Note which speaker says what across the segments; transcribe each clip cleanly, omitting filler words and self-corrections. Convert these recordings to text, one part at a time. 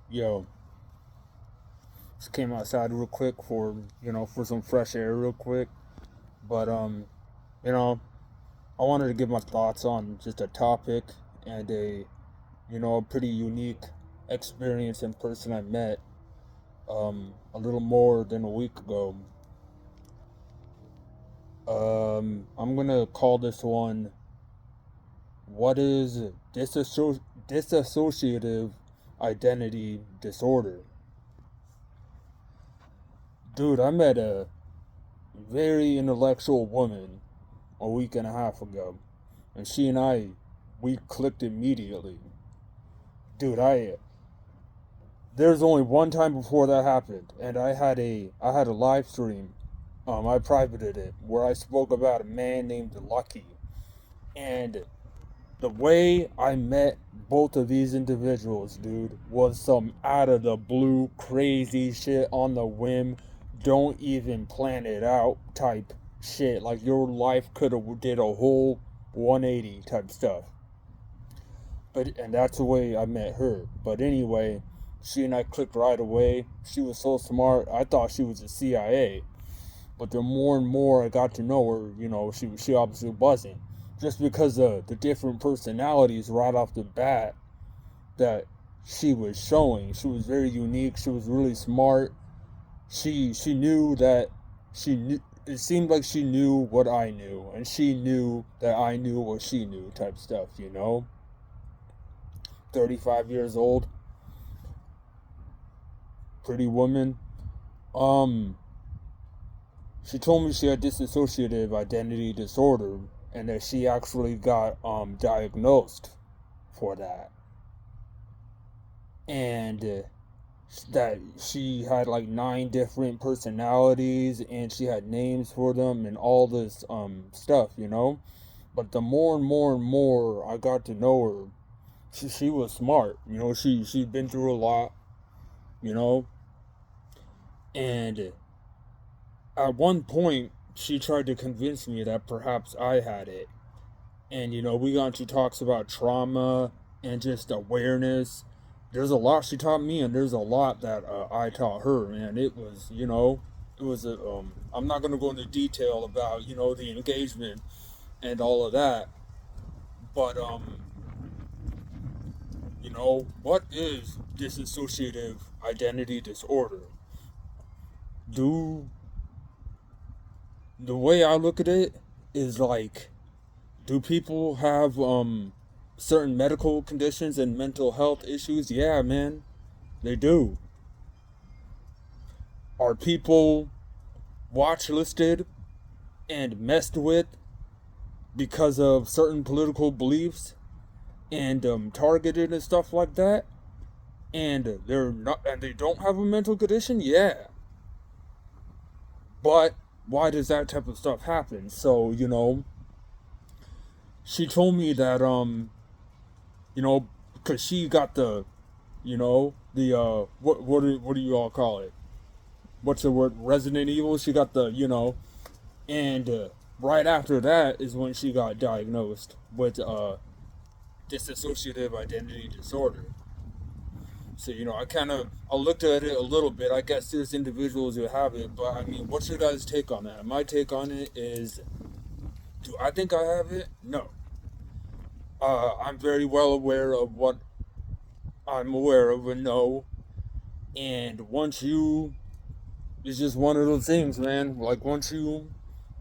Speaker 1: Yo, just came outside real quick for some fresh air real quick. But you know, I wanted to give my thoughts on just a topic and a pretty unique experience in person I met a little more than a week ago. I'm gonna call this one what is dissociative identity disorder. Dude, I met a very intellectual woman a week and a half ago, and she and we clicked immediately. Dude, I there's only one time before that happened, and I had a live stream. I privated it where I spoke about a man named Lucky, and the way I met both of these individuals, dude, was some out of the blue crazy shit on the whim, don't even plan it out type shit. Like your life could have did a whole 180 type stuff. And that's the way I met her. But anyway, she and I clicked right away. She was so smart. I thought she was a CIA. But the more and more I got to know her, she obviously wasn't. Just because of the different personalities right off the bat that she was showing. She was very unique. She was really smart. She knew that she knew. It seemed like she knew what I knew, and she knew that I knew what she knew, type stuff. 35 years old, pretty woman. Um, she told me she had dissociative identity disorder, and that she actually got diagnosed for that, and that she had like 9 different personalities, and she had names for them, and all this stuff. But the more and more and more I got to know her, she was smart. She'd been through a lot. You know, and at one point she tried to convince me that perhaps I had it. And we got into talks about trauma and just awareness. There's a lot she taught me, and there's a lot that I taught her. And it was a. I'm not gonna go into detail about the engagement and all of that, but what is dissociative identity disorder? Do the way I look at it is like, do people have certain medical conditions and mental health issues? Yeah, man, they do. Are people watch listed and messed with because of certain political beliefs and targeted and stuff like that? And they don't have a mental condition? Yeah. But why does that type of stuff happen? So, she told me that because she got the what do you all call it? What's the word? Resident Evil. She got and right after that is when she got diagnosed with dissociative identity disorder. So I looked at it a little bit. I guess there's individuals who have it, but I mean, what's your guys' take on that? My take on it is, do I think I have it? No. I'm very well aware of what I'm aware of and know. And it's just one of those things, man. Like once you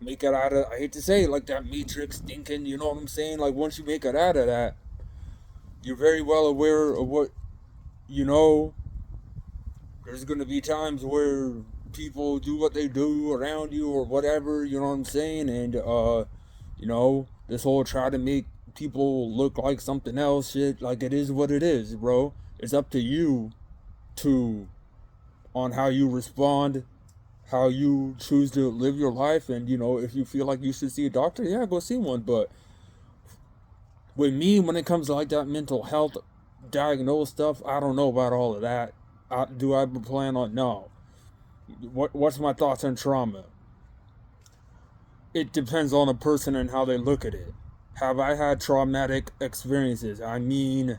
Speaker 1: make it out of, I hate to say it, like that matrix thinking, you know what I'm saying? Like once you make it out of that, you're very well aware of what, you know, there's going to be times where people do what they do around you or whatever, you know what I'm saying? And, this whole try to make people look like something else shit, like it is what it is, bro. It's up to you to on how you respond, how you choose to live your life, and if you feel like you should see a doctor, yeah, go see one. But with me, when it comes to like that mental health diagnosed stuff, I don't know about all of that. Do I have a plan on? No. What's my thoughts on trauma? It depends on the person and how they look at it. Have I had traumatic experiences? I mean,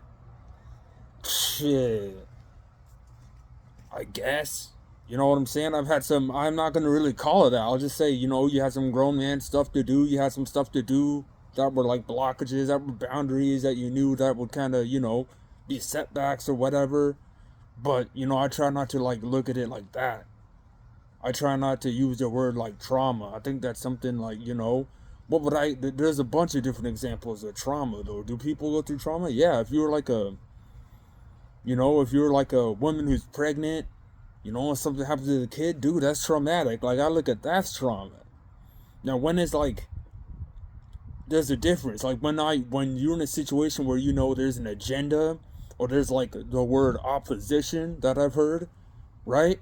Speaker 1: shit. I guess. You know what I'm saying? I've had some, I'm not going to really call it that. I'll just say, you know, you had some grown man stuff to do. You had some stuff to do that were like blockages, that were boundaries that you knew that would kind of, you know, be setbacks or whatever. But, you know, I try not to like look at it like that. I try not to use the word like trauma. I think that's something like, you know, what would I, there's a bunch of different examples of trauma though. Do people go through trauma? Yeah, if you're like a, you know, if you're like a woman who's pregnant, you know, and something happens to the kid, dude, that's traumatic. Like, I look at that's trauma. Now, when it's like, there's a difference. Like, when you're in a situation where you know there's an agenda, or there's like the word opposition that I've heard, right?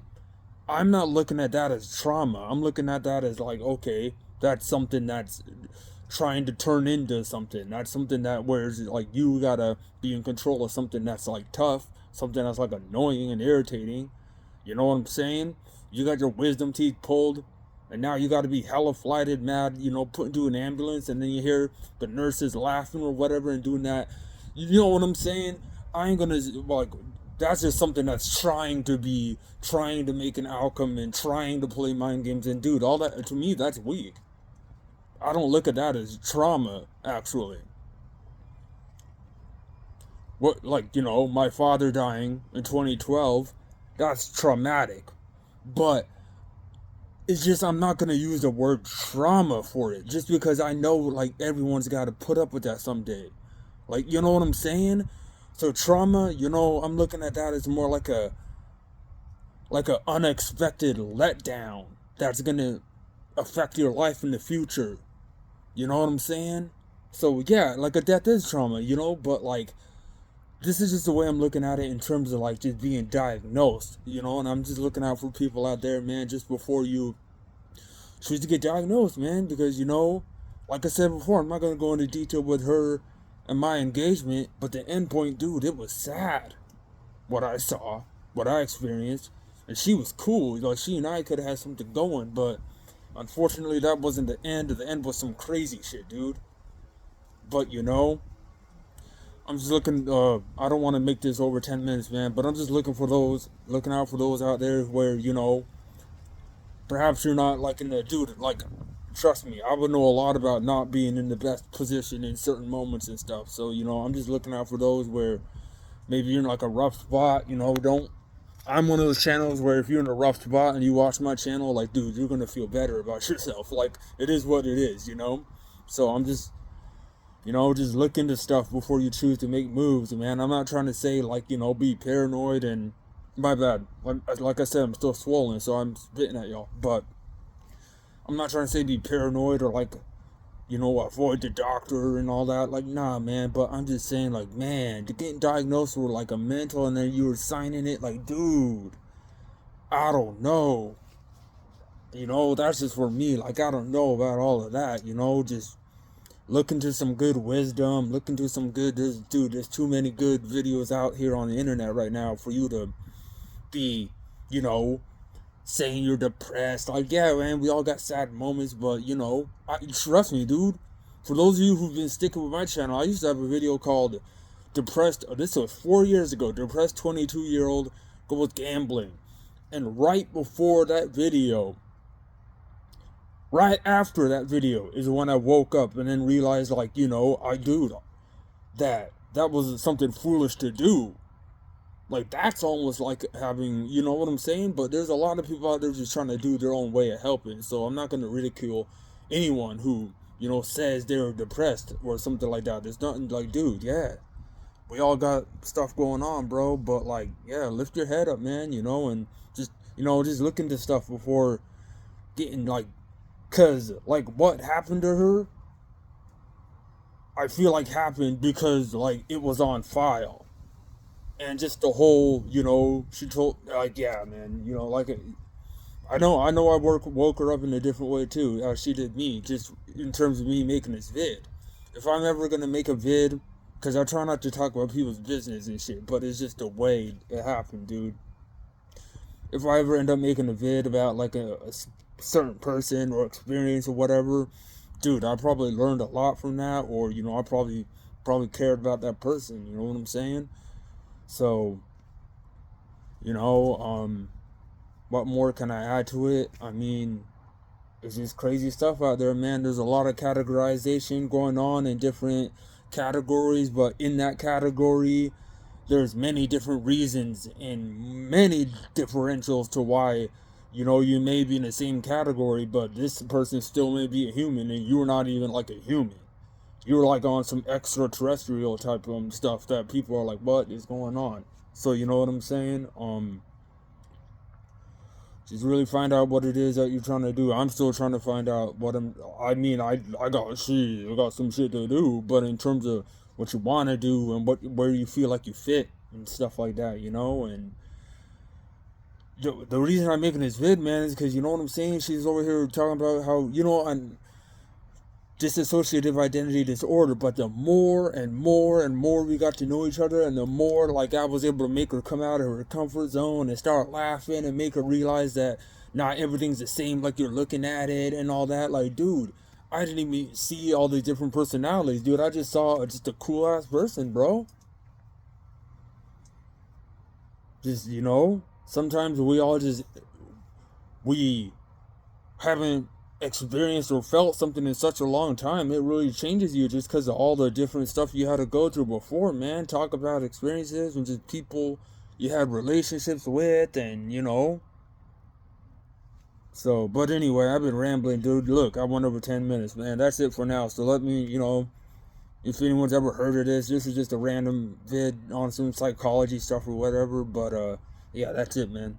Speaker 1: I'm not looking at that as trauma. I'm looking at that as like, okay, that's something that's trying to turn into something. That's something that where it's like you gotta be in control of something that's like tough, something that's like annoying and irritating. You know what I'm saying? You got your wisdom teeth pulled, and now you got to be hella flighted, mad, you know, put into an ambulance, and then you hear the nurses laughing or whatever and doing that. You know what I'm saying? I ain't gonna, like, that's just something that's trying to make an outcome and trying to play mind games. And dude, all that, to me, that's weak. I don't look at that as trauma, actually. What, like, you know, my father dying in 2012, that's traumatic. But it's just, I'm not gonna use the word trauma for it, just because I know like everyone's got to put up with that someday. Like, you know what I'm saying? So trauma, you know, I'm looking at that as more like a unexpected letdown that's gonna affect your life in the future. You know what I'm saying? So yeah, like a death is trauma, you know, but like this is just the way I'm looking at it in terms of like just being diagnosed, you know, and I'm just looking out for people out there, man, just before you choose to get diagnosed, man, because, you know, like I said before, I'm not going to go into detail with her and my engagement, but the end point, dude, it was sad what I saw, what I experienced, and she was cool, you know, she and I could have had something going, but unfortunately that wasn't the end. The end was some crazy shit, dude. But, you know, I'm just looking. I don't want to make this over 10 minutes, man. But I'm just looking out for those out there where, you know, perhaps you're not like in the dude. Like, trust me, I would know a lot about not being in the best position in certain moments and stuff. So, you know, I'm just looking out for those where maybe you're in like a rough spot. You know, don't. I'm one of those channels where if you're in a rough spot and you watch my channel, like, dude, you're gonna feel better about yourself. Like, it is what it is, you know. So I'm just, you know, just look into stuff before you choose to make moves, man. I'm not trying to say, like, you know, be paranoid and... My bad. Like I said, I'm still swollen, so I'm spitting at y'all. But I'm not trying to say be paranoid or, like, you know, avoid the doctor and all that. Like, nah, man. But I'm just saying, like, man, to getting diagnosed with, like, a mental and then you were signing it, like, dude, I don't know. You know, that's just for me. Like, I don't know about all of that, you know, just... Look into some good wisdom. Look into some good... There's too many good videos out here on the internet right now for you to be, you know, saying you're depressed. Like, yeah, man, we all got sad moments, but, you know, trust me, dude. For those of you who've been sticking with my channel, I used to have a video called Depressed... this was 4 years ago. Depressed 22-year-old goes gambling. And right before that video... Right after that video is when I woke up and then realized, like, you know, that was something foolish to do. Like, that's almost like having, you know what I'm saying? But there's a lot of people out there just trying to do their own way of helping. So I'm not going to ridicule anyone who, you know, says they're depressed or something like that. There's nothing like, dude, yeah, we all got stuff going on, bro. But, like, yeah, lift your head up, man, you know, and just, you know, just look into stuff before getting, like, because, like, what happened to her, I feel like happened because, like, it was on file. And just the whole, you know, she told, like, yeah, man, you know, like, I know I woke her up in a different way, too, as she did me, just in terms of me making this vid. If I'm ever going to make a vid, because I try not to talk about people's business and shit, but it's just the way it happened, dude. If I ever end up making a vid about, like, a certain person or experience or whatever, dude, I probably learned a lot from that, or, you know, I probably cared about that person, you know what I'm saying? So You know, what more can I add to it? I mean, it's just crazy stuff out there, man. There's a lot of categorization going on in different categories, but in that category, there's many different reasons and many differentials to why, you may be in the same category, but this person still may be a human and you're not even like a human. You're like on some extraterrestrial type of stuff that people are like, what is going on? So you know what I'm saying? Just really find out what it is that you're trying to do. I'm still trying to find out what I mean, I got some shit to do, but in terms of what you want to do and where you feel like you fit and stuff like that, and the reason I'm making this vid, man, is because you know what I'm saying. She's over here talking about how on dissociative identity disorder, but the more and more and more we got to know each other, and the more like I was able to make her come out of her comfort zone and start laughing and make her realize that not everything's the same like you're looking at it and all that. Like, dude, I didn't even see all these different personalities, dude. I just saw just a cool ass person, bro. Just sometimes we haven't experienced or felt something in such a long time. It really changes you just because of all the different stuff you had to go through before, man. Talk about experiences and just people you had relationships with, and so, but anyway, I've been rambling, dude. Look, I went over 10 minutes, man. That's it for now. So let me, if anyone's ever heard of this is just a random vid on some psychology stuff or whatever. But yeah, that's it, man.